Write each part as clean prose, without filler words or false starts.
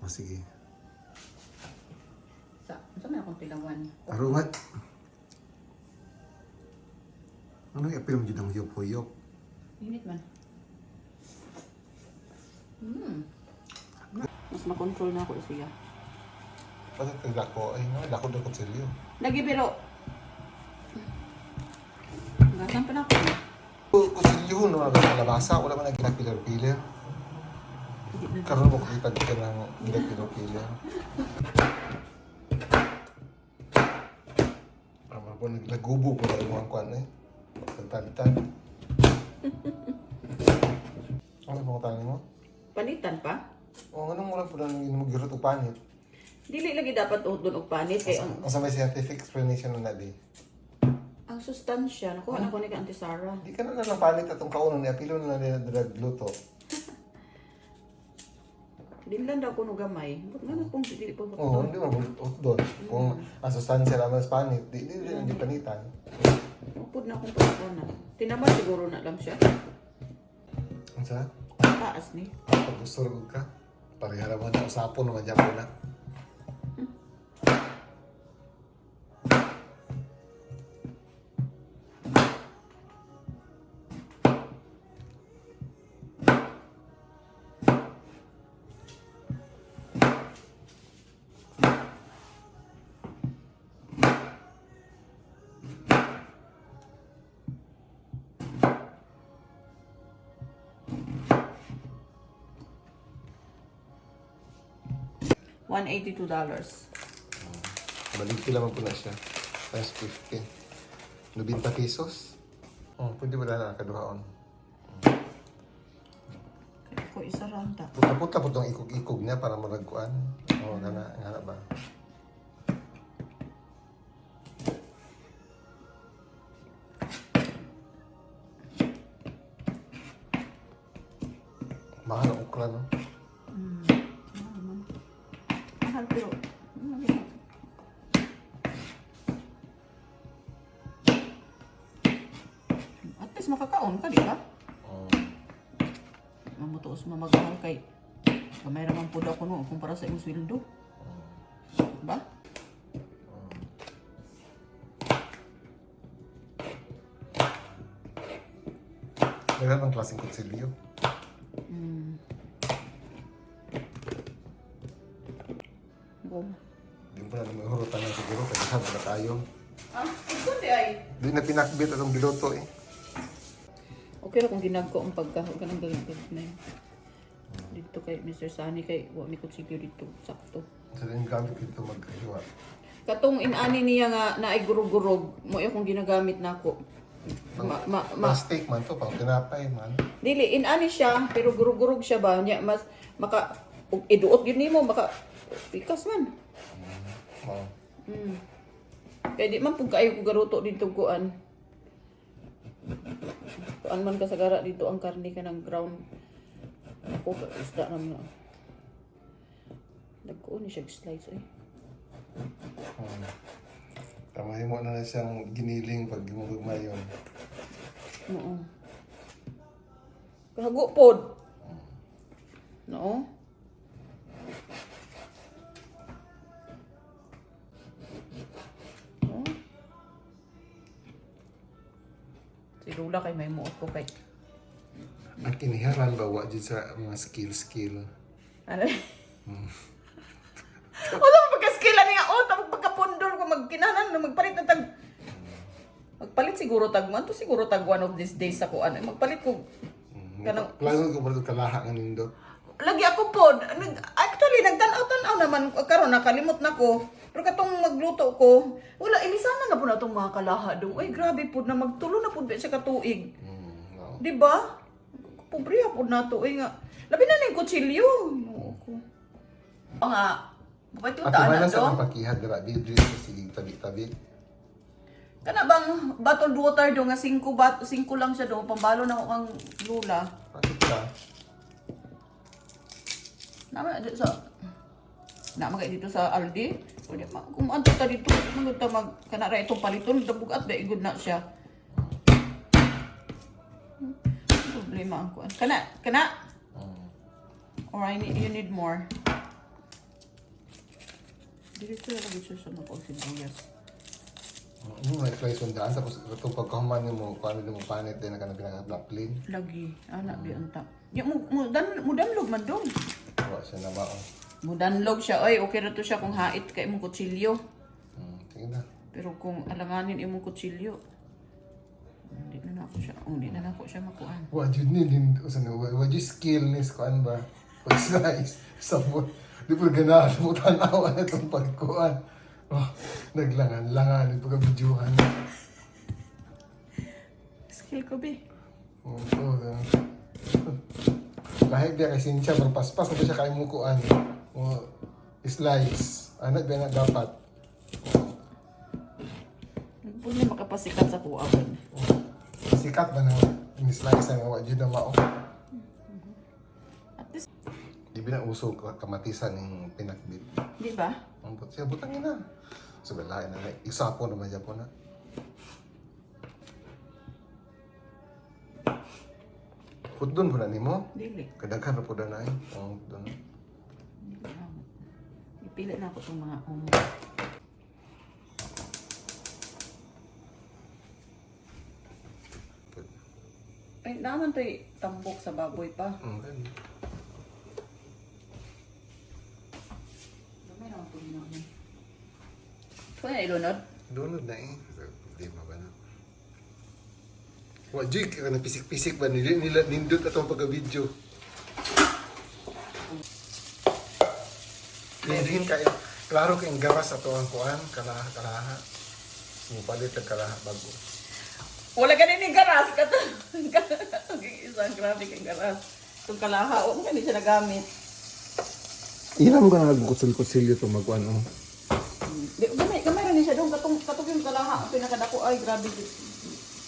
O sige. Saan na akong tilawan? Arumat. Ano yung apil mo dyan ang huyop-huyop? Init man. Mas makontrol na ako siya. Bakit dako? Ay, dako silyo. Lagi pero... Gasan pa na ako. Kusilyo, no? Nagkalabasa. Wala man nagkinapilar-pilar. Karoon mo kakita dito ng nagkinapilar. Parang po naggubo ko na yung mga kwan eh. Pagtalitan. Ano ba tanong mo? Panitan pa? O, anong mula po na mag-girot o panit? Dili lagi dapat doon og panit kay ang Ang sa may scientific explanation na di. ang sustansya nakuha na ko ni ka Auntie Sarah. Di ka na lang panit atong kaunon ni apilo na nila dragluto. Dinlan daw ko no gamay. But nga kung dili po Oo, hindi mo bulot doon. Kung ang sustansya naman sa panit, di rin yung panitan. Upod na akong pagkona. Tinaman siguro na lang siya. Ang sa? Taas ni. Pag gusto rin ka, pareha naman na usapon naman dyan po na. $182. Maligti naman po na siya. Times 50. 90 pesos. Oh, pwede ba na nakaduhaon? Kaya ko isa randa. Puta-puta po itong ikog-ikog niya para maragkuan. Oo, nga ba? Mahal ang ukra, no? Mahal pero at least makakaon ka, di ba? Oo. Mamutuos mamagahal kay kamay raman po daw ko no kumpara sa imong sweldo. Ba? Meron ang klaseng kutsilyo. Go. Hindi mo pa na may hurutan ng siguro kasi sabi na tayo. Ah, kundi ay. Hindi na pinakbit atong biloto eh. Okay ra kung ginagko ang pagkahog ka ng galit na yun. Dito kay Mr. Sunny kay wa mi kutsilyo dito sakto. Sa rin gamit dito magkahiwa. Katong inani niya nga naay gurug-gurug mo akong ginagamit nako. Steak man to, pang tinapay man. Dili inani siya pero gurug-gurug siya ba nya mas maka ug iduot gyud nimo maka pikas man. Oo. Kaya di man pug kaayo ko garuto dito kuan. Kuan man ka sa gara dito ang karne ka ng ground. Ako isda naman na. Nagkuon ni siya slice eh. Tamahin mo na siyang giniling pag gumugugma yun. Oo. Kahago pod. No? No? Si Rula kay may muot ko kay. Ang kiniharan ba wa dyan sa mga skill? Ano? O sa pagka-skill ani nga o tapos pagka-pundol ko magkinanan na magpalit na tag magpalit siguro tag man to siguro tag one of these days ako ano magpalit ko kanang Plano ko ba ito kalaha ng nindo? lagi ako pod actually nagtanaw-tanaw naman karon nakalimot na ko pero katong magluto ko wala ilisana na po na tong mga kalaha dong ay grabe pod na magtulo na pod siya katuig No. di ba pobre pod na to nga labi na ning kutsilyo nga At patutaan iba na na sa dong mga pakihad na dito sa tabi-tabi. kana bang bottled water do nga 5 lang siya do pambalo na ko ang lula Bakit ka? Nama dito sa Aldi. Kung anto ta dito, magud ta mag kana ra itong paliton, dabugat da igud na siya. Problema ang kuan. Kana. Or you need more. Dito lagi siya sa mga sibuyas. May slice sundaan. Tapos itong pagkahuman mo, paano mo panit din na ka na pinaka-black clean. Lagi, anak di unta. Ya mo danlog man dong. Wala siya na ba? Mo danlog siya. Oy, okay ra to siya kung hait kay imong kutsilyo. Sige na. Pero kung alanganin imong kutsilyo, hindi na ako siya. Hindi na ako siya makuan. What you need in what you skill nis kuan ba? Pag slice sa food. Di po ganahan mo tanaw na itong pagkuan. Oh, naglangan-langan yung pagka-videohan. Skill ko be. Oo. Lahig dia kay Cynthia, magpaspas na siya kay mo kuan. Slice. Anak ba na dapat? Pwede na makapasikat sa kuaban. Sikat ba na in-slice ang wa jud na mao. At least, Di ba na uso kamatisan yung pinakbit. di ba? Ang but siya butangin na. So lain na isa po naman siya po na. Put doon po na nimo. Dili. Kadaghan na po na ay. Ang doon. Dili lang. Ipili na ako itong mga Ay, naman to'y tambok sa baboy pa. Okay. Gamay naman po naman. Kung na ilunod? Doon na eh. Hindi ba na. Wa jig ka na pisik-pisik ba nila nindot atong pagka-video. Lihin kayo. Klaro kayong gawas ato ang kuan kalaha. Mupalit ang kalaha bago. Wala ka din yung garas. Isang grabe kang garas. Itong kalaha, o nga siya nagamit. Ilam ko na nagkutsil-kutsil ito magkuan oh. Gamay rin siya doon. Katong yung kalaha, ang pinakadako, ay grabe.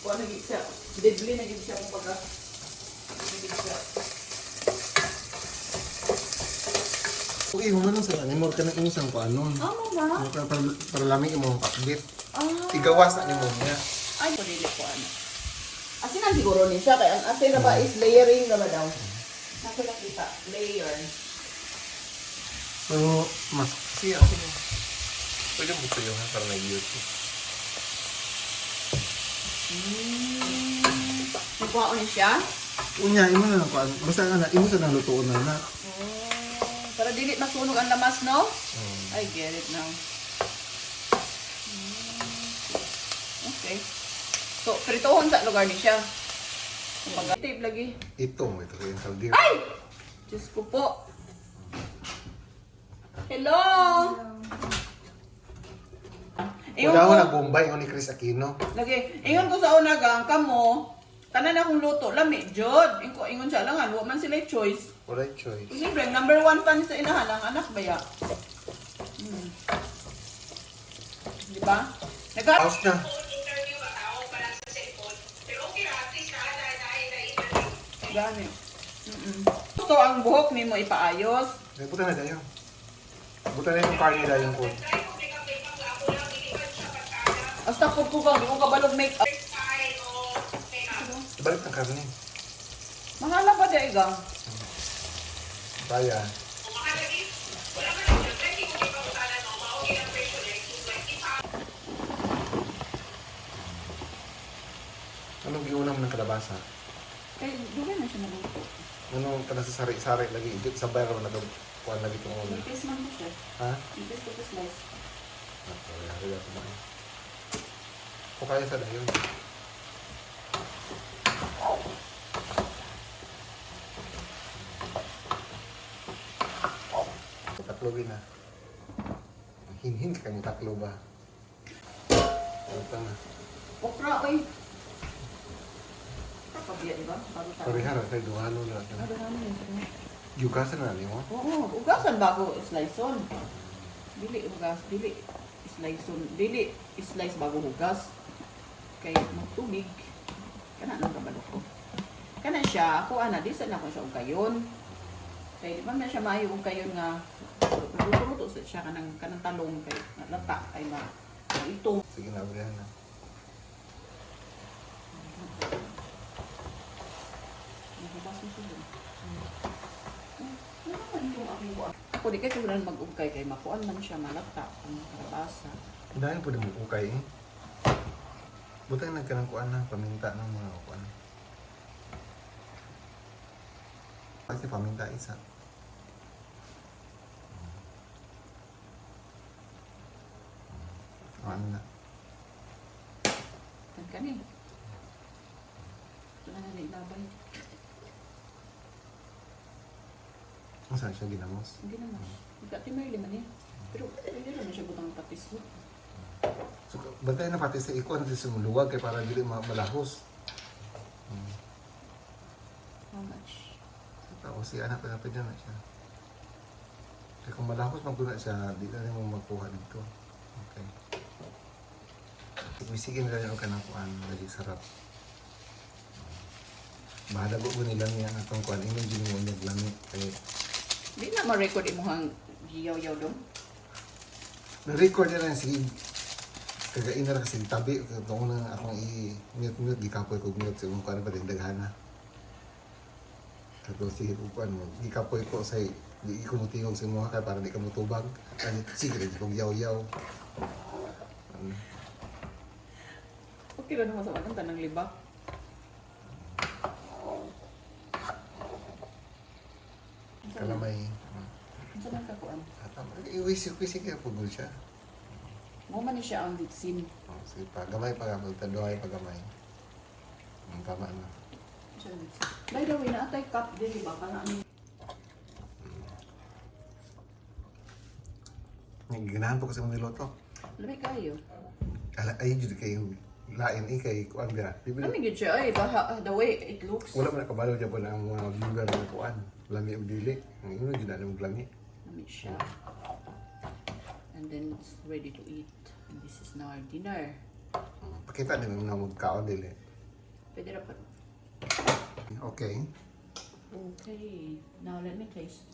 Kuha na siya. Deadly na siya kung baga. Uy, humanong sa animor ka ng inisang kuan nun. Ano ba? Para lamig imong pakbit. Ah. Igawas na nimo niya. Ay, pwede ko ano. Asinan siguro ni siya. Kaya ang asin na ba is layering na ba daw? Nasa nakita, layer. Pero mas siya ako. Pwede mo ito yung para na YouTube. Nagkuha ko ni siya. Unya, imo na lang kuan. Basta nga na, imo sa nalutuon na na. Para dili masunog ang lamas, no? I get it now. Okay. So, pritohon sa lugar ni siya. Kumbaga, tape lagi. Ito mo ito yung saldir. Ay! Diyos ko po. Hello! Ingon Wala ko, ko na Bombay ko ni Chris Aquino. lagi, ingon ko sa una gang, kamo, tanan akong luto, lami, jod. Ingon siya lang, wa man sila choice. Wala choice. Siyempre, number 1 fan sa inahan, ang anak ba ya? Di ba? House na. Gani. Gusto ang buhok ni mo ipaayos. Buta na dayo. Buta na yung karne dayo po. Hasta po ka, di ko kabalog make-up. Balik ng karne. Mahala pa di igang. Kaya. Anong giunang ng kalabasa? Kaya dugay na siya naluto. Anong kada sa sari-sari lagi? Sabay ka na kuhan lagi itong una. Ipis man ko siya. Ha? Ipis ko to slice. Hari ako kumain. O kaya sa dayon. Taklobin na. Hinhin ka kami taklo ba? Ito na. Okra, oy. Kapabiya, di ba? Bago tayo. Parihara tayo duhano na. Ano naman yun? Yugasan na mo? Oo, ugasan bago slice on. Dili ugas, dili slice on. Dili slice bago hugas. Kay magtubig. Kana nang kabalok ko. Kana siya, ako ana, di sa na ko siya ugayon. Kay di ba na siya maayo ugayon nga luto siya kanang talong kay lata kay ito. Sige na, abrihan na. Nahugas mo siya. Ano naman yung aking buwan? ako di kay kunan mag-ugkay kay makuan man siya malata ang karabasa. Dahil po mo ukay eh. Butang nagkanang kuan na, paminta ng mga kuan. Kasi paminta isa. Ano na? Kan kani. Wala na ilabay. Ang saan siya ginamos? Hindi naman. Ikati may lima niya. Pero hindi naman siya butang patis mo. So, bantay na pati sa ikuan sa sumuluwag kay para dili malahos. How much? Tapos si anak na pwede na siya. Kaya kung malahos maguna siya, di na mo magkuha dito. Okay. Bisigin na rin ang kanang kuan, lagi sarap. Mahalago ko nila niya ang atong kuan, inyong din mo niya lami. Kaya Di na ma-record imuhang giyaw-yaw dong. na-record na lang sige. Kagain na lang kasi tabi. Ito na akong i-mute-mute, di kapoy ko mute. Sige kung ano pa rin daghana. Tapos sige kung ano, di kapoy ko sa di ko mutingog sa mga kaya para di ka mutubag. Sige rin kong yaw-yaw. Okay lang naman sa mga tanang libak. Kalamay. Ano man kakuan? Iwisik-wisik kaya pugol siya. Mo man ni siya ang vitsin. Oh, sige pa, gamay pa gamay. Taduhay pa gamay. Tama na. Siya ang vitsin. By the way, naatay cup din, ba? Para ano? Ganahan po kasi mong niloto. Lamig kayo. Ay, jud kayo lain kay kuan bira. Lamig yun siya. Ay, the way it looks. Wala man nakabalo dyan po na ang mga viewer na kuan. Lami og dili. Ang ino jud na ng lami. Lamig siya. And then it's ready to eat. And this is now our dinner. Pakita din na magkaon dili. Pwede na pa. Okay. Okay. Now let me taste.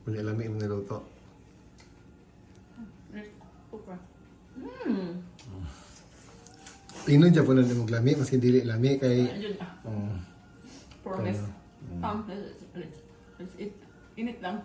Wala lami imong niloto. Super. Ino dyan po na ng lami maski dili lami kay Ayun. Promise. Let's eat. Init lang.